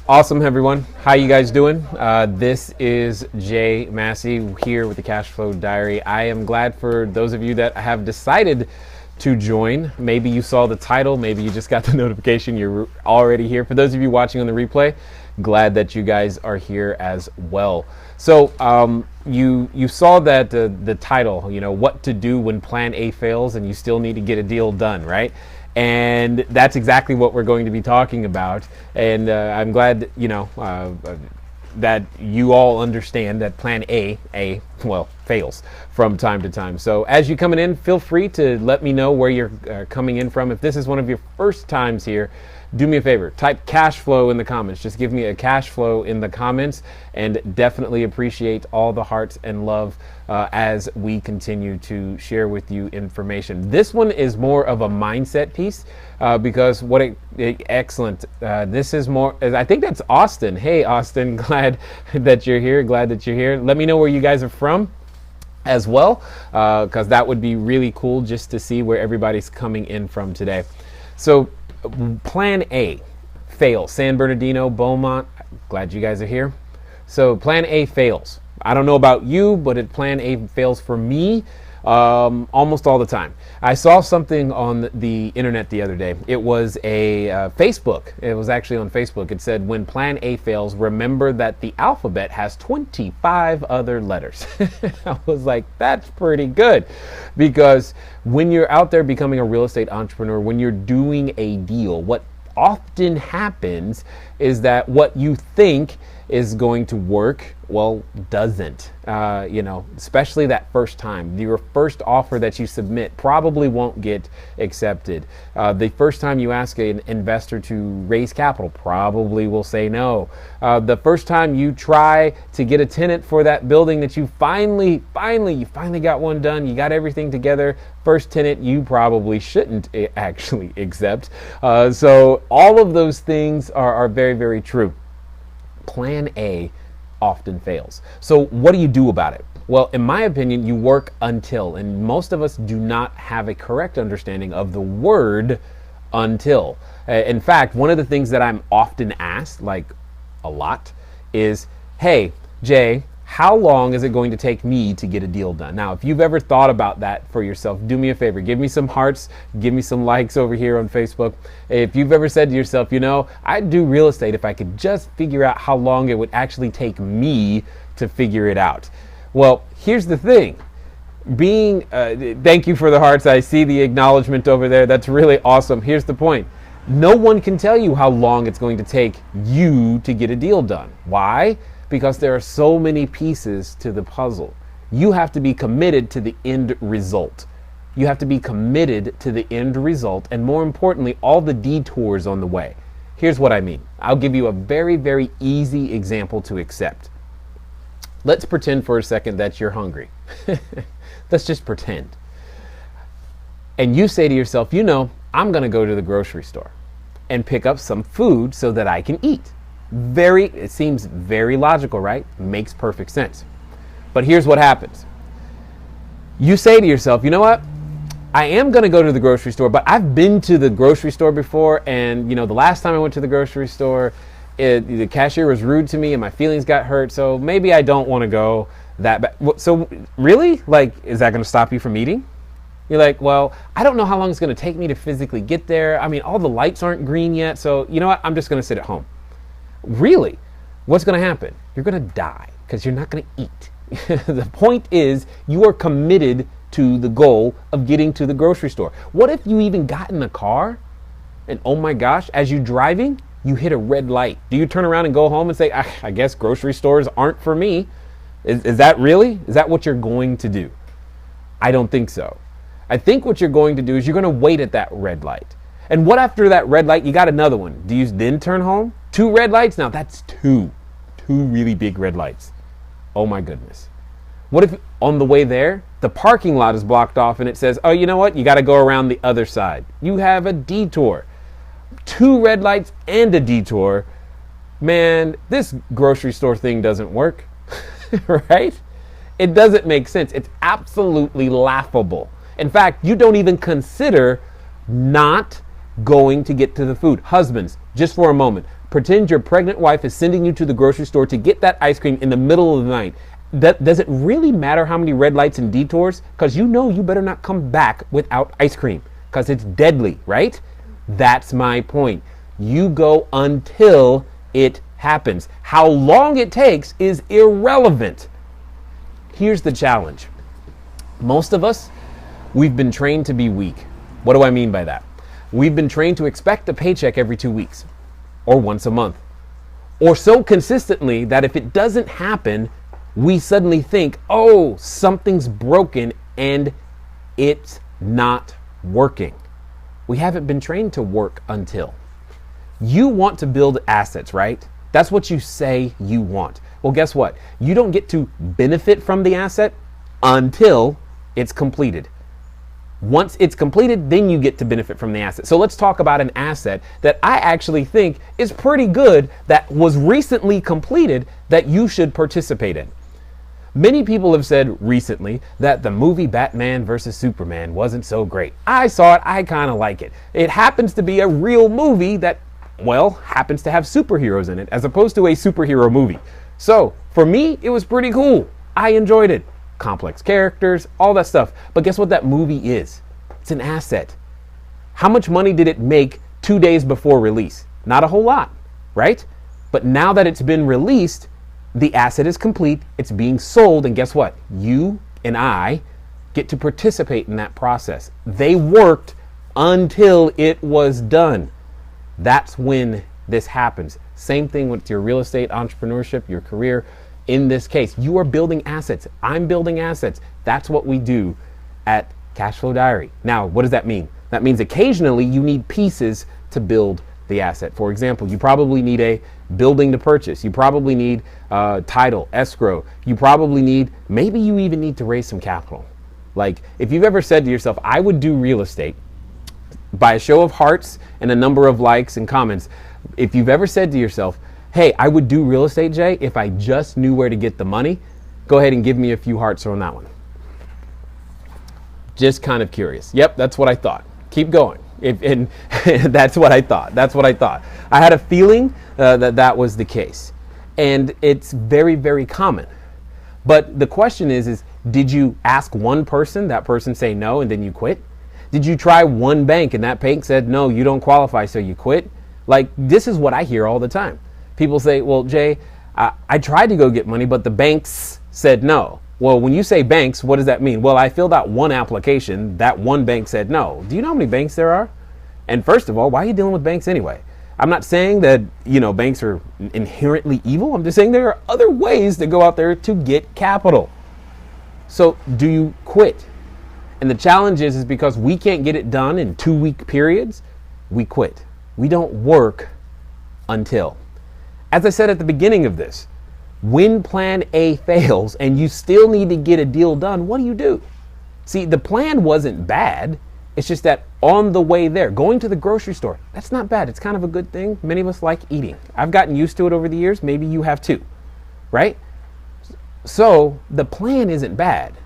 Awesome, everyone. How you guys doing? This is Massey here with the Cashflow Diary. I am glad for those of you that have decided to join. Maybe you saw the title, maybe you just got the notification, you're already here. For those of you watching on the replay, glad that you guys are here as well. So you saw that the title, what to do when plan A fails and you still need to get a deal done, right? And that's exactly what we're going to be talking about. And I'm glad, that you all understand that plan A fails from time to time. So as you're coming in, feel free to let me know where you're coming in from. If this is one of your first times here, do me a favor, type cash flow in the comments. Just give me a cash flow in the comments, and definitely appreciate all the hearts and love as we continue to share with you information. This one is more of a mindset piece because excellent. This is more, I think that's Austin. Hey, Austin, glad that you're here. Glad that you're here. Let me know where you guys are from as well, because that would be really cool just to see where everybody's coming in from today. So plan A fails. San Bernardino, Beaumont, glad you guys are here. So plan A fails. I don't know about you, but plan A fails for me almost all the time. I saw something on the internet the other day. It was a Facebook. It was actually on Facebook. It said, when plan A fails, remember that the alphabet has 25 other letters. I was like, that's pretty good. Because when you're out there becoming a real estate entrepreneur, when you're doing a deal, what often happens is that what you think is going to work, doesn't. Especially that first time. Your first offer that you submit probably won't get accepted. The first time you ask an investor to raise capital probably will say no. The first time you try to get a tenant for that building that you finally got one done, you got everything together, first tenant you probably shouldn't actually accept. So all of those things are very, very true. Plan A often fails. So what do you do about it? Well, in my opinion, you work until, and most of us do not have a correct understanding of the word until. In fact, one of the things that I'm often asked, like a lot, is, hey, Jay, how long is it going to take me to get a deal done? Now, if you've ever thought about that for yourself, do me a favor. Give me some hearts. Give me some likes over here on Facebook. If you've ever said to yourself, I'd do real estate if I could just figure out how long it would actually take me to figure it out. Well, here's the thing. Thank you for the hearts. I see the acknowledgement over there. That's really awesome. Here's the point. No one can tell you how long it's going to take you to get a deal done. Why? Because there are so many pieces to the puzzle. You have to be committed to the end result. You have to be committed to the end result, and more importantly, all the detours on the way. Here's what I mean. I'll give you a very, very easy example to accept. Let's pretend for a second that you're hungry. Let's just pretend. And you say to yourself, I'm going to go to the grocery store and pick up some food so that I can eat. It seems very logical, right? Makes perfect sense. But here's what happens. You say to yourself, you know what? I am going to go to the grocery store, but I've been to the grocery store before, and the last time I went to the grocery store, the cashier was rude to me and my feelings got hurt, so maybe I don't want to go that bad. So really? Is that going to stop you from eating? You're like, well, I don't know how long it's going to take me to physically get there. I mean, all the lights aren't green yet, so you know what? I'm just going to sit at home. Really? What's going to happen? You're going to die because you're not going to eat. The point is, you are committed to the goal of getting to the grocery store. What if you even got in the car and, oh my gosh, as you're driving, you hit a red light? Do you turn around and go home and say, I guess grocery stores aren't for me? Is that what you're going to do? I don't think so. I think what you're going to do is you're going to wait at that red light. And what after that red light? You got another one. Do you then turn home? 2 red lights? Now that's two really big red lights. Oh my goodness. What if on the way there, the parking lot is blocked off and it says, oh, you know what? You got to go around the other side. You have a detour. 2 red lights and a detour. Man, this grocery store thing doesn't work, right? It doesn't make sense. It's absolutely laughable. In fact, you don't even consider not going to get to the food. Husbands, just for a moment, pretend your pregnant wife is sending you to the grocery store to get that ice cream in the middle of the night. Does it really matter how many red lights and detours? Because you know you better not come back without ice cream because it's deadly, right? That's my point. You go until it happens. How long it takes is irrelevant. Here's the challenge. Most of us, we've been trained to be weak. What do I mean by that? We've been trained to expect a paycheck every 2 weeks or once a month, or so consistently that if it doesn't happen, we suddenly think, oh, something's broken and it's not working. We haven't been trained to work until. You want to build assets, right? That's what you say you want. Well, guess what? You don't get to benefit from the asset until it's completed. Once it's completed, then you get to benefit from the asset. So let's talk about an asset that I actually think is pretty good that was recently completed that you should participate in. Many people have said recently that the movie Batman vs. Superman wasn't so great. I saw it, I kind of like it. It happens to be a real movie that, well, happens to have superheroes in it as opposed to a superhero movie. So for me, it was pretty cool. I enjoyed it. Complex characters, all that stuff. But guess what that movie is? It's an asset. How much money did it make 2 days before release? Not a whole lot, right? But now that it's been released, the asset is complete, it's being sold, and guess what? You and I get to participate in that process. They worked until it was done. That's when this happens. Same thing with your real estate entrepreneurship, your career. In this case, you are building assets. I'm building assets. That's what we do at Cashflow Diary. Now, what does that mean? That means occasionally you need pieces to build the asset. For example, you probably need a building to purchase. You probably need title, escrow. You probably need, maybe you even need to raise some capital. Like if you've ever said to yourself, I would do real estate, by a show of hearts and a number of likes and comments, if you've ever said to yourself, hey, I would do real estate, Jay, if I just knew where to get the money, go ahead and give me a few hearts on that one. Just kind of curious. Yep, that's what I thought. Keep going. And that's what I thought. That's what I thought. I had a feeling that was the case. And it's very, very common. But the question is, did you ask one person, that person say no, and then you quit? Did you try one bank and that bank said, no, you don't qualify, so you quit? Like, this is what I hear all the time. People say, well, Jay, I tried to go get money, but the banks said no. Well, when you say banks, what does that mean? Well, I filled out one application. That one bank said no. Do you know how many banks there are? And first of all, why are you dealing with banks anyway? I'm not saying that, banks are inherently evil. I'm just saying there are other ways to go out there to get capital. So do you quit? And the challenge is because we can't get it done in 2-week periods, we quit. We don't work until. As I said at the beginning of this, when plan A fails and you still need to get a deal done, what do? See, the plan wasn't bad. It's just that on the way there, going to the grocery store, that's not bad. It's kind of a good thing. Many of us like eating. I've gotten used to it over the years. Maybe you have too, right? So the plan isn't bad.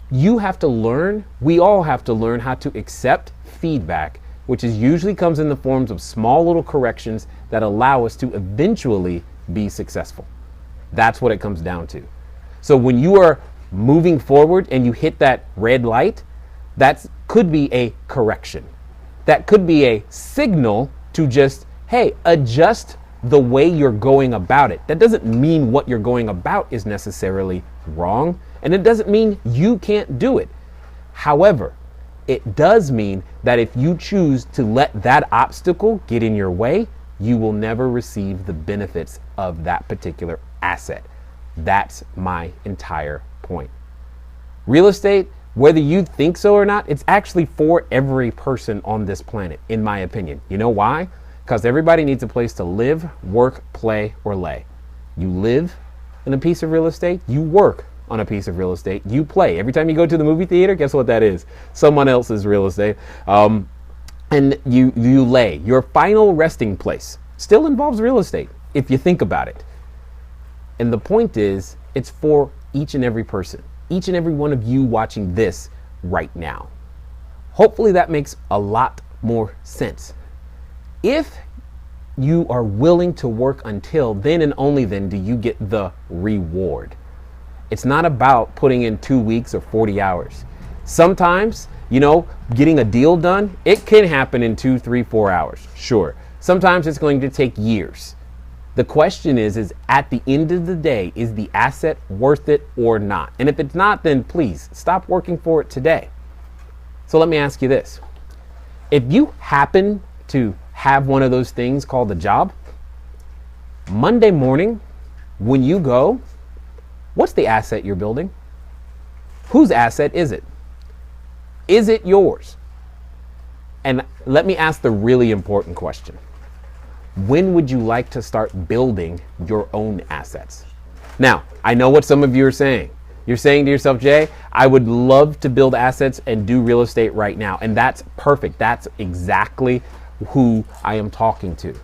You have to learn, we all have to learn how to accept feedback, which usually comes in the forms of small little corrections that allow us to eventually be successful. That's what it comes down to. So when you are moving forward and you hit that red light, that could be a correction. That could be a signal to just, hey, adjust the way you're going about it. That doesn't mean what you're going about is necessarily wrong, and it doesn't mean you can't do it. However, it does mean that if you choose to let that obstacle get in your way, you will never receive the benefits of that particular asset. That's my entire point. Real estate, whether you think so or not, it's actually for every person on this planet, in my opinion. You know why? Because everybody needs a place to live, work, play, or lay. You live in a piece of real estate, you work on a piece of real estate, you play. Every time you go to the movie theater, guess what that is? Someone else's real estate. And you lay. Your final resting place still involves real estate, if you think about it. And the point is, it's for each and every person, each and every one of you watching this right now. Hopefully that makes a lot more sense. If you are willing to work until, then and only then do you get the reward. It's not about putting in 2 weeks or 40 hours. Sometimes, getting a deal done, it can happen in 2, 3, 4 hours. Sure. Sometimes it's going to take years. The question is at the end of the day, is the asset worth it or not? And if it's not, then please stop working for it today. So let me ask you this. If you happen to have one of those things called a job, Monday morning, when you go, what's the asset you're building? Whose asset is it? Is it yours? And let me ask the really important question. When would you like to start building your own assets? Now, I know what some of you are saying. You're saying to yourself, Jay, I would love to build assets and do real estate right now. And that's perfect. That's exactly who I am talking to.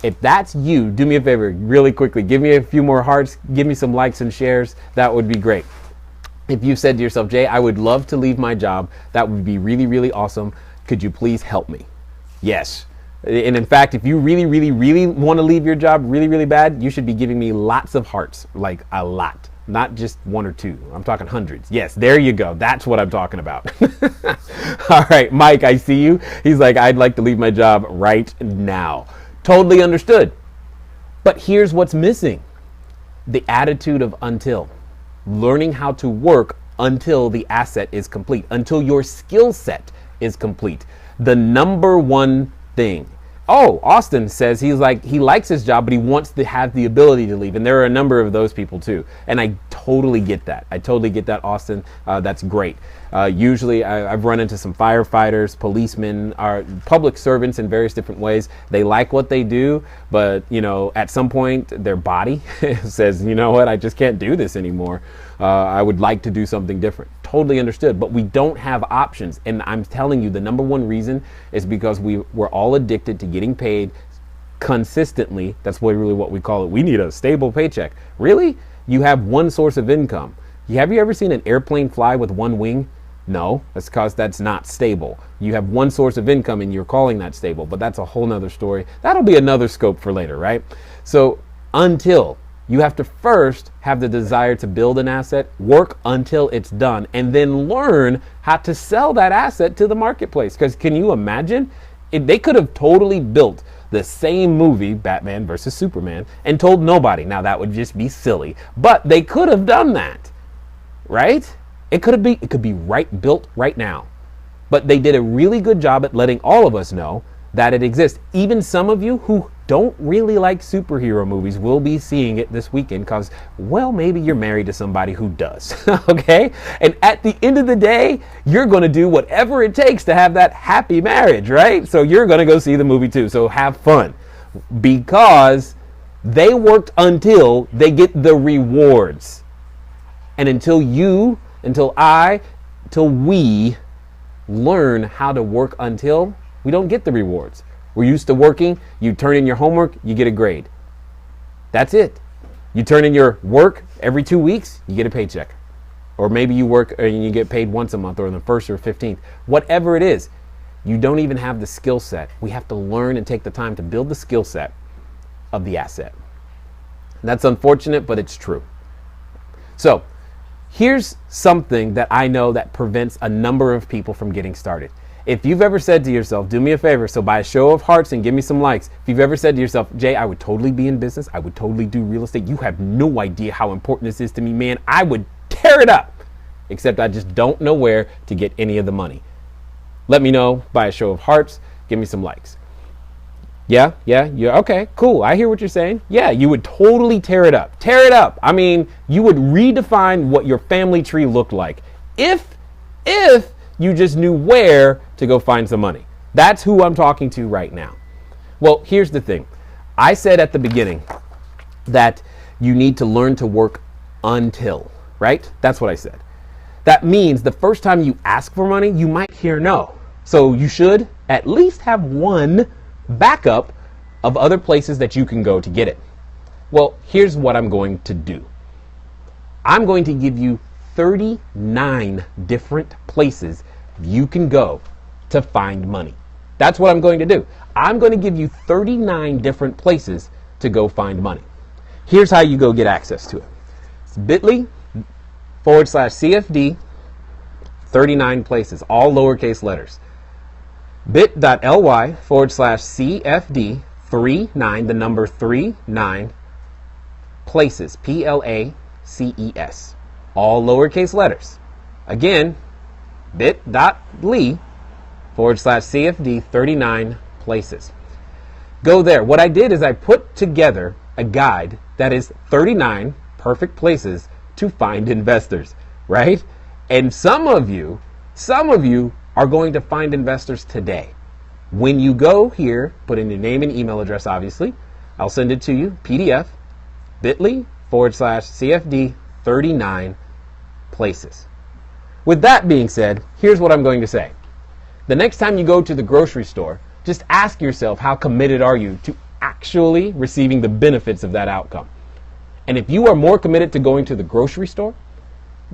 If that's you, do me a favor really quickly. Give me a few more hearts. Give me some likes and shares. That would be great. If you said to yourself, Jay, I would love to leave my job. That would be really, really awesome. Could you please help me? Yes. And in fact, if you really, really, really want to leave your job really, really bad, you should be giving me lots of hearts, like a lot, not just 1 or 2. I'm talking hundreds. Yes, there you go. That's what I'm talking about. All right, Mike, I see you. He's like, I'd like to leave my job right now. Totally understood. But here's what's missing. The attitude of until. Learning how to work until the asset is complete, until your skill set is complete. The number one thing. Oh, Austin says he likes his job, but he wants to have the ability to leave. And there are a number of those people too. And I totally get that. Austin. That's great. Usually I've run into some firefighters, policemen, public servants in various different ways. They like what they do, but at some point their body says, you know what, I just can't do this anymore. I would like to do something different. Totally understood, but we don't have options. And I'm telling you, the number one reason is because we're all addicted to getting paid consistently. That's really what we call it. We need a stable paycheck. Really? You have one source of income. Have you ever seen an airplane fly with one wing? No, that's because that's not stable. You have one source of income and you're calling that stable, but that's a whole nother story. That'll be another scope for later, right? So until you have to first have the desire to build an asset, work until it's done, and then learn how to sell that asset to the marketplace. Because can you imagine? They could have totally built the same movie, Batman versus Superman, and told nobody. Now that would just be silly, but they could have done that, right? It could be built right now. But they did a really good job at letting all of us know that it exists. Even some of you who don't really like superhero movies will be seeing it this weekend because, well, maybe you're married to somebody who does, okay? And at the end of the day, you're going to do whatever it takes to have that happy marriage, right? So you're going to go see the movie too. So have fun because they worked until they get the rewards. And until we learn how to work until, we don't get the rewards. We're used to working. You turn in your homework, you get a grade. That's it. You turn in your work every 2 weeks, you get a paycheck. Or maybe you work and you get paid once a month or on the 1st or 15th. Whatever it is, you don't even have the skill set. We have to learn and take the time to build the skill set of the asset. That's unfortunate, but it's true. So here's something that I know that prevents a number of people from getting started. If you've ever said to yourself, do me a favor, so by a show of hearts and give me some likes, if you've ever said to yourself, Jay, I would totally be in business, I would totally do real estate, you have no idea how important this is to me, man, I would tear it up, except I just don't know where to get any of the money. Let me know by a show of hearts, give me some likes. Yeah, okay, cool, I hear what you're saying. Yeah, you would totally tear it up. Tear it up. I mean, you would redefine what your family tree looked like if you just knew where to go find some money. That's who I'm talking to right now. Well, here's the thing. I said at the beginning that you need to learn to work until, right? That's what I said. That means the first time you ask for money, you might hear no. So you should at least have one backup of other places that you can go to get it. Well, here's what I'm going to do. I'm going to give you 39 different places you can go to find money. That's what I'm going to do. I'm going to give you 39 different places to go find money. Here's how you go get access to it. It's bit.ly/CFD 39 places, all lowercase letters. bit.ly/CFD 39, the number 39 places, PLACES, all lowercase letters. Again, bit.ly/CFD 39 places. Go there. What I did is I put together a guide that is 39 perfect places to find investors, right? And some of you are going to find investors today. When you go here, put in your name and email address, obviously. I'll send it to you, PDF, bit.ly/CFD 39 places. With that being said, here's what I'm going to say. The next time you go to the grocery store, just ask yourself, how committed are you to actually receiving the benefits of that outcome? And if you are more committed to going to the grocery store,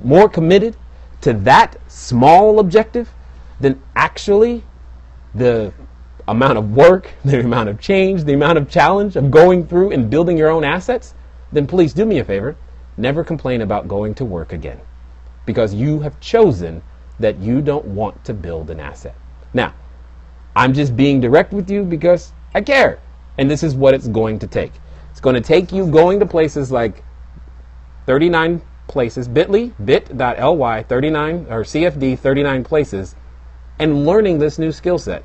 more committed to that small objective than actually the amount of work, the amount of change, the amount of challenge of going through and building your own assets, then please do me a favor. Never complain about going to work again, because you have chosen that you don't want to build an asset. Now, I'm just being direct with you because I care. And this is what it's going to take. It's going to take you going to places like 39 places, bit.ly 39 or CFD 39 places, and learning this new skill set.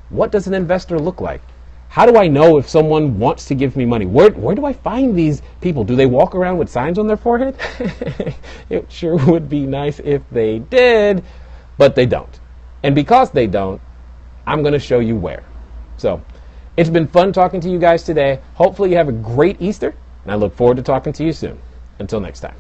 What does an investor look like? How do I know if someone wants to give me money? Where do I find these people? Do they walk around with signs on their forehead? It sure would be nice if they did, but they don't. And because they don't, I'm going to show you where. So it's been fun talking to you guys today. Hopefully you have a great Easter, and I look forward to talking to you soon. Until next time.